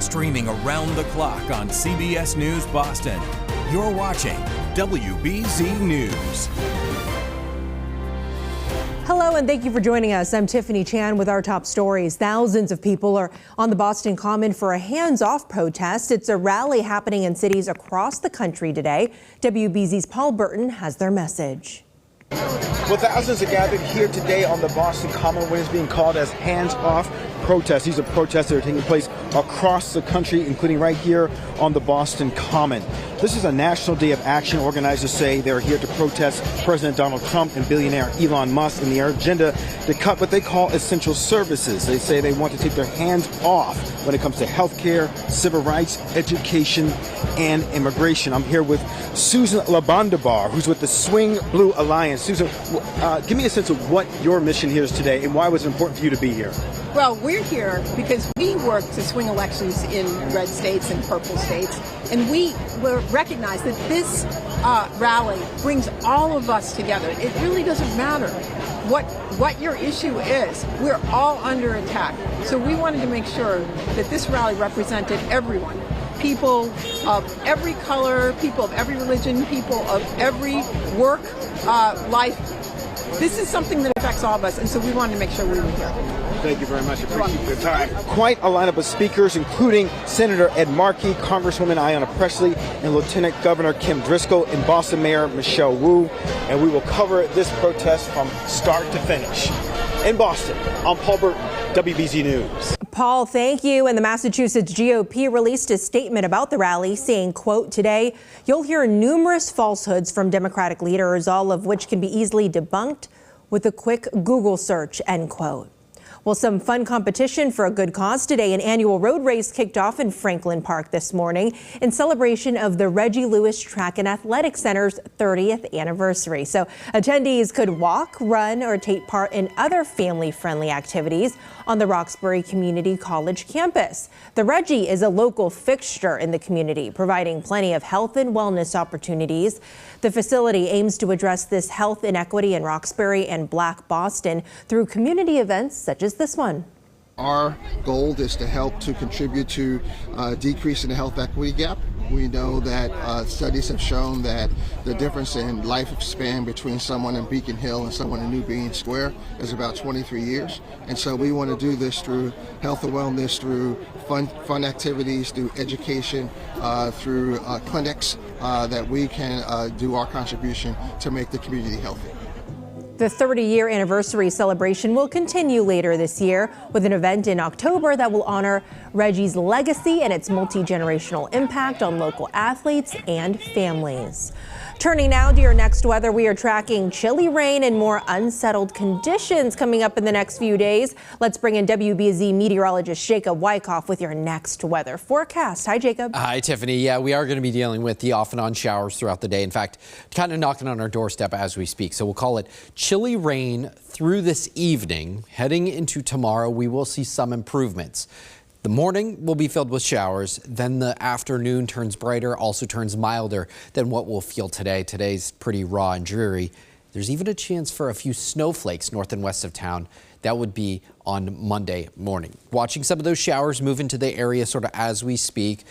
streaming around the clock on CBS News Boston. You're watching WBZ News. Hello and thank you for joining us. I'm Tiffany Chan with our top stories. Thousands of people are on the Boston Common for a hands-off protest. It's a rally happening in cities across the country today. WBZ's Paul Burton has their message. Well, thousands are gathered here today on the Boston Common, what is being called as hands-off protests. These are protests that are taking place across the country, including right here on the Boston Common. This is a national day of action. Organizers say they're here to protest President Donald Trump and billionaire Elon Musk and their agenda to cut what they call essential services. They say they want to take their hands off when it comes to health care, civil rights, education, and immigration. I'm here with Susan Labandabar, who's with the Swing Blue Alliance. Susan, give me a sense of what your mission here is today and why was it important for you to be here? Well, we're here because we work to swing elections in red states and purple states, and we recognize that this rally brings all of us together. It really doesn't matter what your issue is. We're all under attack. So we wanted to make sure that this rally represented everyone. People of every color, people of every religion, people of every work, life. This is something that affects all of us, and so we wanted to make sure we were here. Thank you very much. Appreciate your time. Quite a lineup of speakers, including Senator Ed Markey, Congresswoman Ayanna Pressley, and Lieutenant Governor Kim Driscoll, and Boston Mayor Michelle Wu. And we will cover this protest from start to finish. In Boston, I'm Paul Burton, WBZ News. Paul, thank you. And the Massachusetts GOP released a statement about the rally saying, quote, today, you'll hear numerous falsehoods from Democratic leaders, all of which can be easily debunked with a quick Google search, end quote. Well, some fun competition for a good cause today. An annual road race kicked off in Franklin Park this morning in celebration of the Reggie Lewis Track and Athletic Center's 30th anniversary. So attendees could walk, run, or take part in other family-friendly activities on the Roxbury Community College campus. The Reggie is a local fixture in the community, providing plenty of health and wellness opportunities. The facility aims to address this health inequity in Roxbury and Black Boston through community events such as this one. Our goal is to help to contribute to decreasing the health equity gap. We know that studies have shown that the difference in lifespan between someone in Beacon Hill and someone in New Bean Square is about 23 years. And so we want to do this through health and wellness, through fun activities, through education, through clinics that we can do our contribution to make the community healthy. The 30-year anniversary celebration will continue later this year with an event in October that will honor Reggie's legacy and its multi-generational impact on local athletes and families. Turning now to your next weather, we are tracking chilly rain and more unsettled conditions coming up in the next few days. Let's bring in WBZ meteorologist Jacob Wycoff with your next weather forecast. Hi, Jacob. Hi, Tiffany. Yeah, we are going to be dealing with the off and on showers throughout the day. In fact, kind of knocking on our doorstep as we speak. So we'll call it chilly rain through this evening. Heading into tomorrow, we will see some improvements. The morning will be filled with showers, then the afternoon turns brighter, also turns milder than what we'll feel today. Today's pretty raw and dreary. There's even a chance for a few snowflakes north and west of town. That would be on Monday morning. Watching some of those showers move into the area sort of as we speak.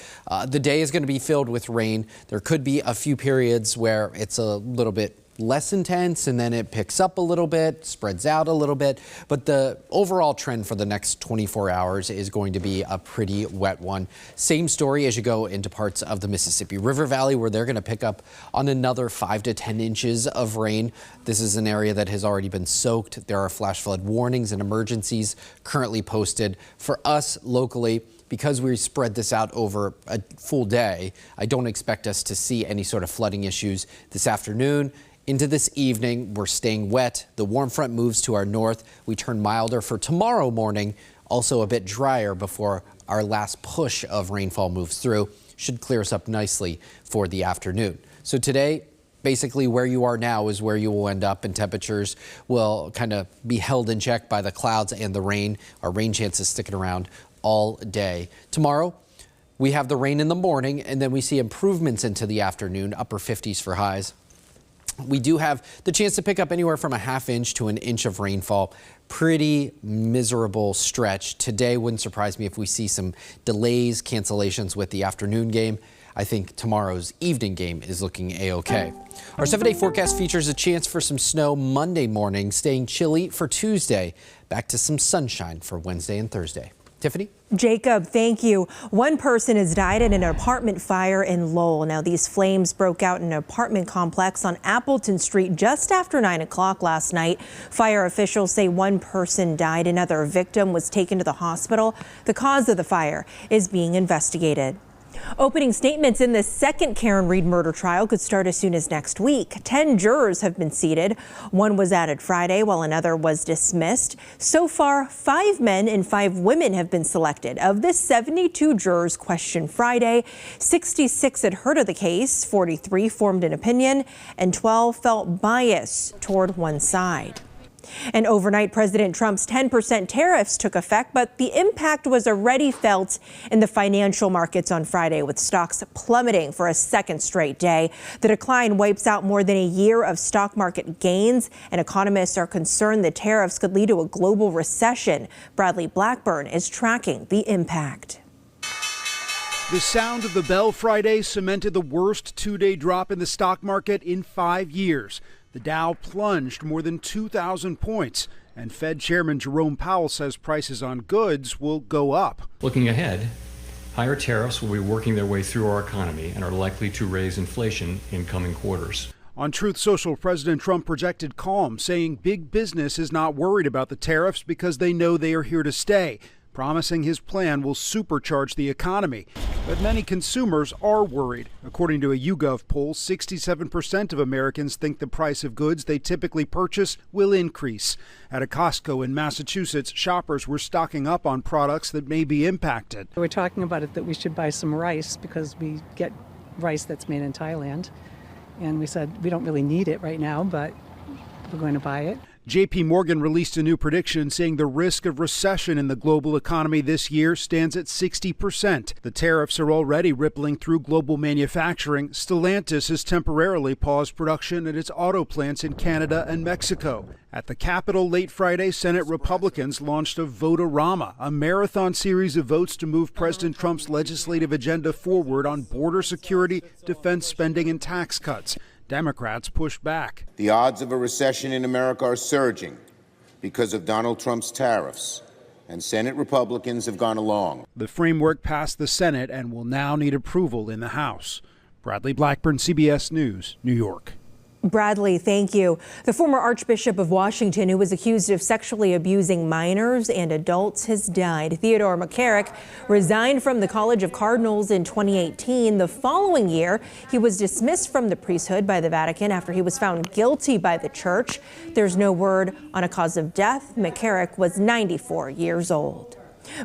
The day is going to be filled with rain. There could be a few periods where it's a little bit less intense and then it picks up a little bit, spreads out a little bit. But the overall trend for the next 24 hours is going to be a pretty wet one. Same story as you go into parts of the Mississippi River Valley where they're going to pick up on another 5 to 10 inches of rain. This is an area that has already been soaked. There are flash flood warnings and emergencies currently posted. For us locally, because we spread this out over a full day, I don't expect us to see any sort of flooding issues this afternoon. Into this evening, we're staying wet. The warm front moves to our north. We turn milder for tomorrow morning, also a bit drier before our last push of rainfall moves through. Should clear us up nicely for the afternoon. So today, basically where you are now is where you will end up, and temperatures will kind of be held in check by the clouds and the rain. Our rain chances sticking around all day. Tomorrow, we have the rain in the morning, and then we see improvements into the afternoon, upper 50s for highs. We do have the chance to pick up anywhere from a ½ inch to an inch of rainfall. Pretty miserable stretch. Today wouldn't surprise me if we see some delays, cancellations with the afternoon game. I think tomorrow's evening game is looking A-OK. Our 7-day forecast features a chance for some snow Monday morning, staying chilly for Tuesday. Back to some sunshine for Wednesday and Thursday. Tiffany? Jacob, thank you. One person has died in an apartment fire in Lowell. Now, these flames broke out in an apartment complex on Appleton Street just after 9 o'clock last night. Fire officials say one person died. Another victim was taken to the hospital. The cause of the fire is being investigated. Opening statements in the second Karen Reed murder trial could start as soon as next week. 10 jurors have been seated. One was added Friday, while another was dismissed. So far, 5 men and 5 women have been selected. Of the 72 jurors questioned Friday, 66 had heard of the case, 43 formed an opinion, and 12 felt bias toward one side. And overnight, President Trump's 10% tariffs took effect, but the impact was already felt in the financial markets on Friday, with stocks plummeting for a second straight day. The decline wipes out more than a year of stock market gains, and economists are concerned the tariffs could lead to a global recession. Bradley Blackburn is tracking the impact. The sound of the bell Friday cemented the worst two-day drop in the stock market in 5 years. The Dow plunged more than 2,000 points, and Fed Chairman Jerome Powell says prices on goods will go up. Looking ahead, higher tariffs will be working their way through our economy and are likely to raise inflation in coming quarters. On Truth Social, President Trump projected calm, saying big business is not worried about the tariffs because they know they are here to stay, promising his plan will supercharge the economy. But many consumers are worried. According to a YouGov poll, 67% of Americans think the price of goods they typically purchase will increase. At a Costco in Massachusetts, shoppers were stocking up on products that may be impacted. We're talking about it that we should buy some rice because we get rice that's made in Thailand. And we said we don't really need it right now, but we're going to buy it. JP Morgan released a new prediction saying the risk of recession in the global economy this year stands at 60%. The tariffs are already rippling through global manufacturing. Stellantis has temporarily paused production at its auto plants in Canada and Mexico. At the Capitol late Friday, Senate Republicans launched a Vote-A-Rama, a marathon series of votes to move President Trump's legislative agenda forward on border security, defense spending, and tax cuts. Democrats pushed back. The odds of a recession in America are surging because of Donald Trump's tariffs, and Senate Republicans have gone along. The framework passed the Senate and will now need approval in the House. Bradley Blackburn, CBS News, New York. Bradley, thank you. The former Archbishop of Washington, who was accused of sexually abusing minors and adults, has died. Theodore McCarrick resigned from the College of Cardinals in 2018. The following year, he was dismissed from the priesthood by the Vatican after he was found guilty by the church. There's no word on a cause of death. McCarrick was 94 years old.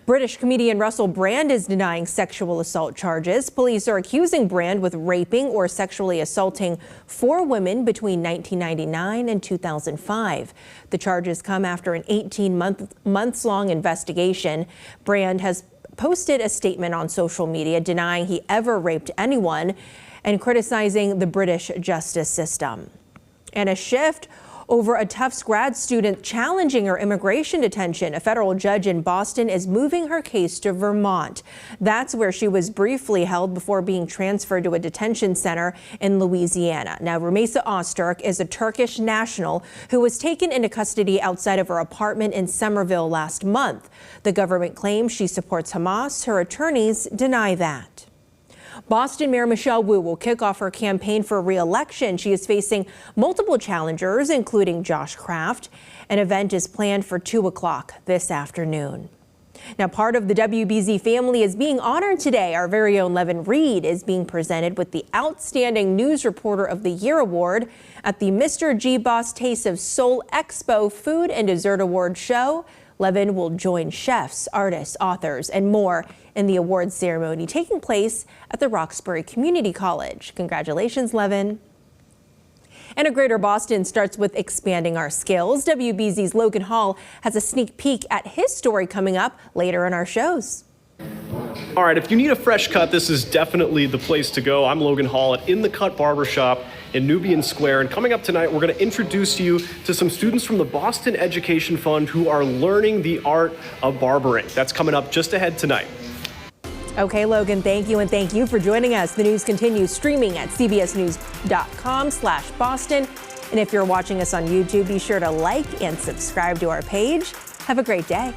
British comedian Russell Brand is denying sexual assault charges. Police are accusing Brand with raping or sexually assaulting 4 women between 1999 and 2005. The charges come after an 18-months-long investigation. Brand has posted a statement on social media denying he ever raped anyone and criticizing the British justice system. And a shift over a Tufts grad student challenging her immigration detention. A federal judge in Boston is moving her case to Vermont. That's where she was briefly held before being transferred to a detention center in Louisiana. Now, Rumeysa Öztürk is a Turkish national who was taken into custody outside of her apartment in Somerville last month. The government claims she supports Hamas. Her attorneys deny that. Boston Mayor Michelle Wu will kick off her campaign for re-election. She is facing multiple challengers, including Josh Kraft. An event is planned for 2 o'clock this afternoon. Now, part of the WBZ family is being honored today. Our very own Levin Reed is being presented with the Outstanding News Reporter of the Year award at the Mr. G Boss Taste of Seoul Expo Food and Dessert Award Show. Levin will join chefs, artists, authors, and more in the awards ceremony taking place at the Roxbury Community College. Congratulations, Levin. And a Greater Boston starts with expanding our skills. WBZ's Logan Hall has a sneak peek at his story coming up later in our shows. All right, if you need a fresh cut, this is definitely the place to go. I'm Logan Hall at In the Cut Barbershop in Nubian Square. And coming up tonight, we're going to introduce you to some students from the Boston Education Fund who are learning the art of barbering. That's coming up just ahead tonight. Okay, Logan, thank you. And thank you for joining us. The news continues streaming at cbsnews.com/Boston. And if you're watching us on YouTube, be sure to like and subscribe to our page. Have a great day.